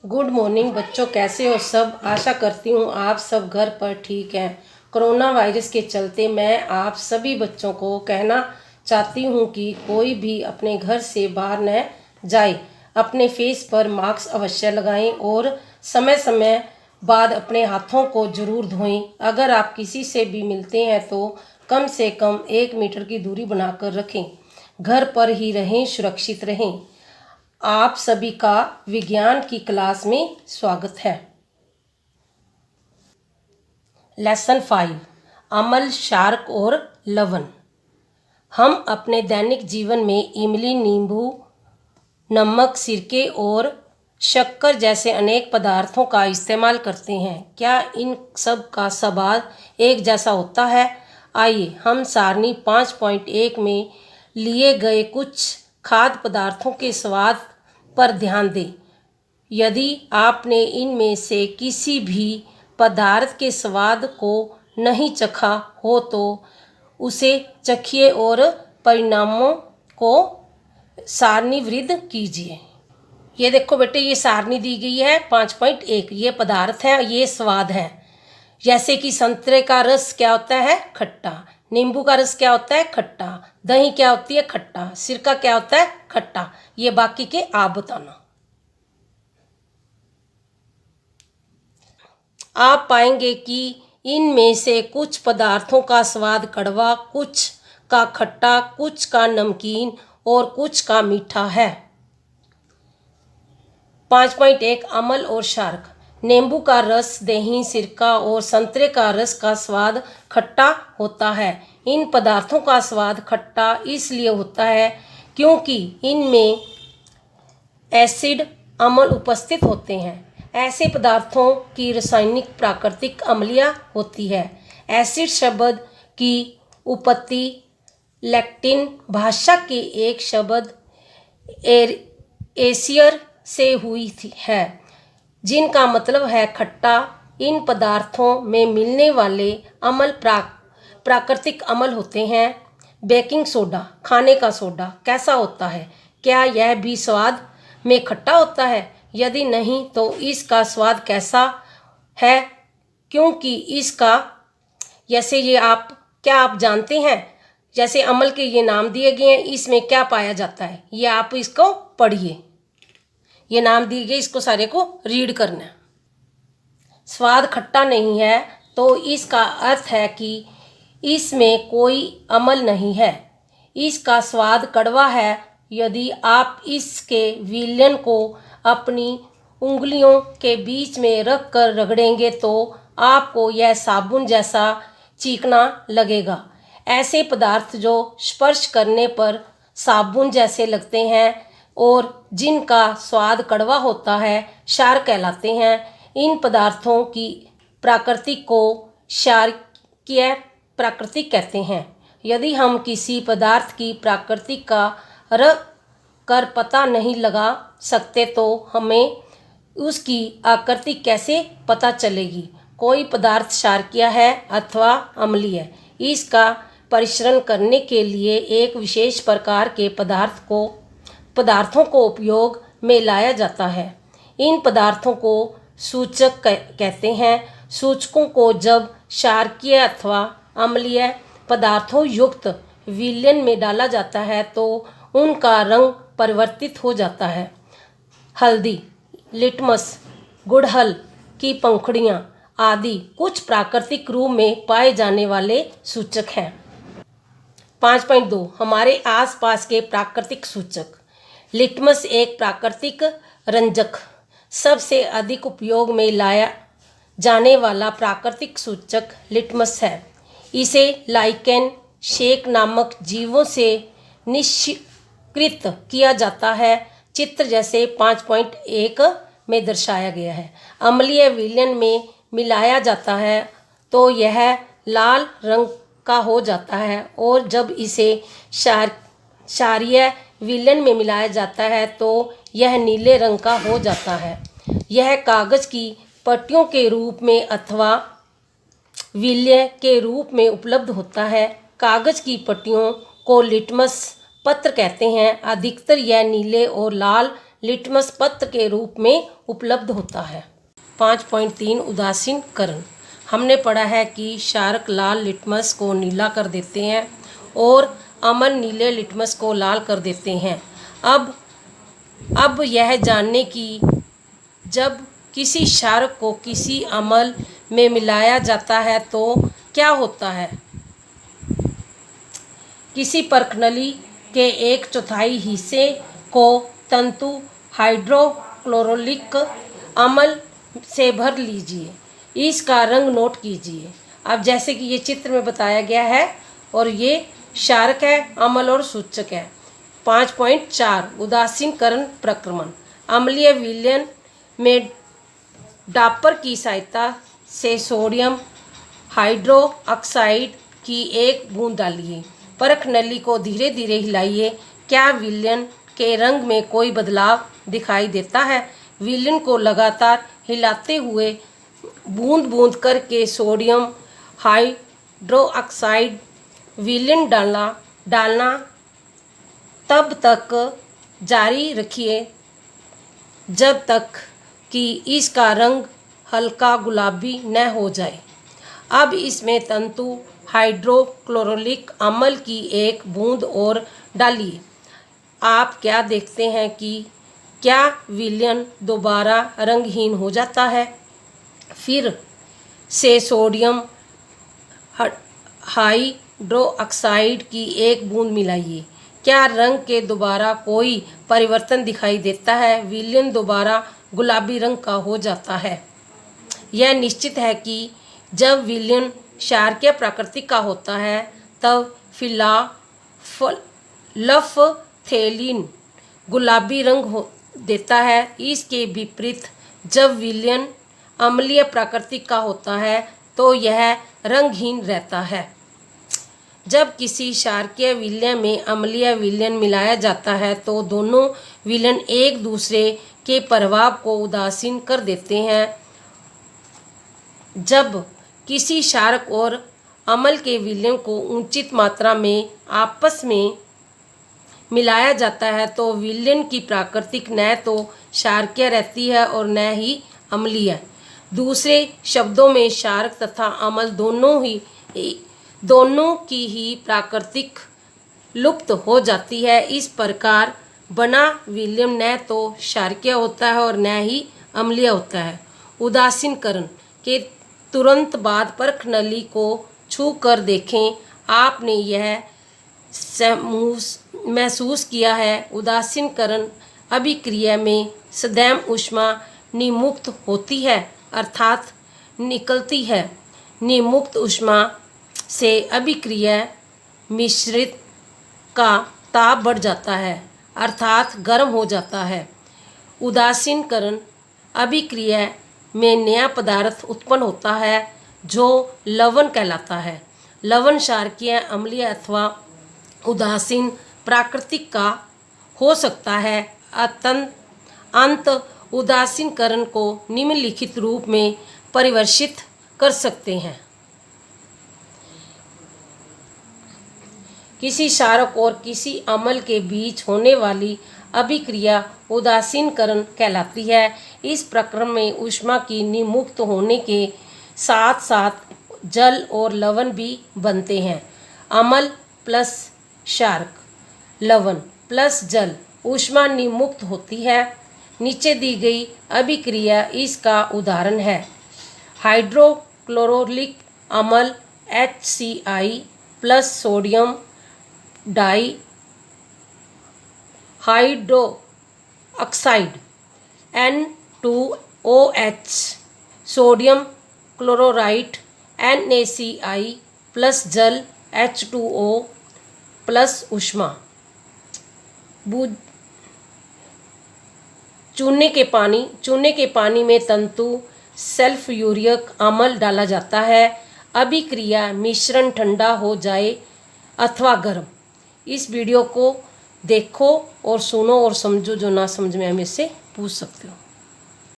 Good morning बच्चों, कैसे हो सब। आशा करती हूँ आप सब घर पर ठीक हैं। कोरोना वायरस के चलते मैं आप सभी बच्चों को कहना चाहती हूँ कि कोई भी अपने घर से बाहर न जाए। अपने फेस पर मास्क अवश्य लगाएं और समय समय बाद अपने हाथों को ज़रूर धोएं। अगर आप किसी से भी मिलते हैं तो कम से कम 1 मीटर की दूरी बनाकर रखें। घर पर ही रहें, सुरक्षित रहें। आप सभी का विज्ञान की क्लास में स्वागत है। लेसन 5, अम्ल, शार्क और लवण। हम अपने दैनिक जीवन में इमली, नींबू, नमक, सिरके और शक्कर जैसे अनेक पदार्थों का इस्तेमाल करते हैं। क्या इन सब का स्वाद एक जैसा होता है? आइए हम सारणी 5.1 में लिए गए कुछ खाद्य पदार्थों के स्वाद पर ध्यान दें। यदि आपने इनमें से किसी भी पदार्थ के स्वाद को नहीं चखा हो तो उसे चखिए और परिणामों को सारणीबद्ध कीजिए। ये देखो बेटे, ये सारणी दी गई है 5.1। ये पदार्थ है, ये स्वाद है। जैसे कि संतरे का रस क्या होता है? खट्टा। नींबू का रस क्या होता है? खट्टा। दही क्या होती है? खट्टा। सिरका क्या होता है? खट्टा। ये बाकी के आप बताना। आप पाएंगे कि इनमें से कुछ पदार्थों का स्वाद कड़वा, कुछ का खट्टा, कुछ का नमकीन और कुछ का मीठा है। 5.1 अम्ल और शार्क। नींबू का रस, दही, सिरका और संतरे का रस का स्वाद खट्टा होता है। इन पदार्थों का स्वाद खट्टा इसलिए होता है क्योंकि इनमें एसिड अम्ल उपस्थित होते हैं। ऐसे पदार्थों की रासायनिक प्राकृतिक अम्लीय होती है। एसिड शब्द की उत्पत्ति लैटिन भाषा के एक शब्द एसियर से हुई है, जिनका मतलब है खट्टा। इन पदार्थों में मिलने वाले अम्ल प्राकृतिक अम्ल होते हैं। बेकिंग सोडा, खाने का सोडा कैसा होता है? क्या यह भी स्वाद में खट्टा होता है? यदि नहीं तो इसका स्वाद कैसा है? क्योंकि इसका जैसे ये आप जानते हैं, जैसे अम्ल के ये नाम दिए गए हैं, इसमें क्या पाया जाता है ये आप इसको पढ़िए। ये नाम दिए गए, इसको सारे को रीड करना है। स्वाद खट्टा नहीं है तो इसका अर्थ है कि इसमें कोई अम्ल नहीं है। इसका स्वाद कड़वा है। यदि आप इसके विलयन को अपनी उंगलियों के बीच में रख कर रगड़ेंगे तो आपको यह साबुन जैसा चीकना लगेगा। ऐसे पदार्थ जो स्पर्श करने पर साबुन जैसे लगते हैं और जिनका स्वाद कड़वा होता है, क्षार कहलाते हैं। इन पदार्थों की प्रकृति को क्षारीय प्रकृति कहते हैं। यदि हम किसी पदार्थ की प्रकृति का रख कर पता नहीं लगा सकते तो हमें उसकी आकृति कैसे पता चलेगी? कोई पदार्थ क्षारीय है अथवा अम्लीय है, इसका परिक्षण करने के लिए एक विशेष प्रकार के पदार्थों को उपयोग में लाया जाता है। इन पदार्थों को सूचक कहते हैं। सूचकों को जब क्षारीय अथवा अम्लीय पदार्थों युक्त विलयन में डाला जाता है तो उनका रंग परिवर्तित हो जाता है। हल्दी, लिटमस, गुड़हल की पंखुड़ियाँ आदि कुछ प्राकृतिक रूप में पाए जाने वाले सूचक हैं। 5.2 हमारे आसपास के प्राकृतिक सूचक। लिटमस एक प्राकृतिक रंजक, सबसे अधिक उपयोग में लाया जाने वाला प्राकृतिक सूचक लिटमस है। इसे लाइकेन शेक नामक जीवों से निष्क्रिय किया जाता है, चित्र जैसे 5.1 में दर्शाया गया है। अम्लीय विलयन में मिलाया जाता है तो यह लाल रंग का हो जाता है और जब इसे क्षारीय विलयन में मिलाया जाता है तो यह नीले रंग का हो जाता है। यह कागज़ की पट्टियों के रूप में अथवा विलय के रूप में उपलब्ध होता है। कागज़ की पट्टियों को लिटमस पत्र कहते हैं। अधिकतर यह नीले और लाल लिटमस पत्र के रूप में उपलब्ध होता है। 5.3 उदासीनकरण। हमने पढ़ा है कि क्षारक लाल लिटमस को नीला कर देते हैं और अम्ल नीले लिटमस को लाल कर देते हैं। अब यह जानने की जब किसी क्षारक को किसी अम्ल में मिलाया जाता है तो क्या होता है। किसी परखनली के 1/4 हिस्से को तंतु हाइड्रोक्लोरिक अम्ल से भर लीजिए। इसका रंग नोट कीजिए। अब जैसे कि ये चित्र में बताया गया है और ये क्षारक है, अम्ल और सूचक है। 5.4 उदासीनकरण प्रक्रमण। अम्लीय विलयन में डापर की सहायता से सोडियम हाइड्रोक्साइड की 1 बूंद डालिए। परख नली को धीरे धीरे हिलाइए। क्या विलयन के रंग में कोई बदलाव दिखाई देता है। विलयन को लगातार हिलाते हुए बूंद बूंद करके सोडियम हाइड्रोक्साइड विलयन डालना तब तक जारी रखिए जब तक कि इसका रंग हल्का गुलाबी न हो जाए। अब इसमें तंतु हाइड्रोक्लोरिक अम्ल की 1 बूंद और डालिए। आप क्या देखते हैं कि क्या विलयन दोबारा रंगहीन हो जाता है। फिर से सोडियम हाइड्रोक्साइड की 1 बूंद मिलाइए। क्या रंग के दोबारा कोई परिवर्तन दिखाई देता है। विलयन दोबारा गुलाबी रंग का हो जाता है। यह निश्चित है कि जब विलयन क्षारकीय प्राकृतिक का होता है तब फिलालफ्थेलिन गुलाबी रंग देता है। इसके विपरीत जब विलयन अम्लीय प्राकृतिक का होता है तो यह रंगहीन रहता है। जब किसी क्षारकीय विलयन में अम्लीय विलयन मिलाया जाता है तो दोनों विलयन एक दूसरे के प्रभाव को उदासीन कर देते हैं। जब किसी क्षारक और अम्ल के विलयन को उचित मात्रा में आपस में मिलाया जाता है तो विलयन की प्राकृतिक न तो क्षारकीय रहती है और न ही अम्लीय। दूसरे शब्दों में क्षारक तथा अम्ल दोनों की ही प्राकृतिक लुप्त हो जाती है। इस प्रकार बना विलयन न तो क्षारकीय होता है और न ही अम्लीय होता है। उदासीनकरण के तुरंत बाद परख नली को छू कर देखें। आपने यह महसूस किया है उदासीनकरण अभिक्रिया में सदैव ऊष्मा निमुक्त होती है अर्थात निकलती है। निमुक्त ऊष्मा से अभिक्रिया मिश्रित का ताप बढ़ जाता है अर्थात गर्म हो जाता है। उदासीनकरण अभिक्रिया में नया पदार्थ उत्पन्न होता है जो लवण कहलाता है। लवण क्षारकीय अम्लीय अथवा उदासीन प्राकृतिक का हो सकता है। अंत उदासीनकरण को निम्नलिखित रूप में परिभाषित कर सकते हैं। किसी क्षारक और किसी अम्ल के बीच होने वाली अभिक्रिया उदासीनकरण कहलाती है। इस प्रक्रम में ऊष्मा की निमुक्त होने के साथ साथ जल और लवण भी बनते हैं। अम्ल प्लस क्षारक, लवण प्लस जल, ऊष्मा निमुक्त होती है। नीचे दी गई अभिक्रिया इसका उदाहरण है। हाइड्रोक्लोरिक अम्ल HCl plus sodium di hydroxide N2OH, sodium chloride NaCl plus जल H2O प्लस ऊष्मा। चूने के पानी में तंतु सल्फ्यूरिक अम्ल डाला जाता है। अभिक्रिया मिश्रण ठंडा हो जाए अथवा गर्म। इस वीडियो को देखो और सुनो और समझो। जो ना समझ में आए मुझसे पूछ सकते हो।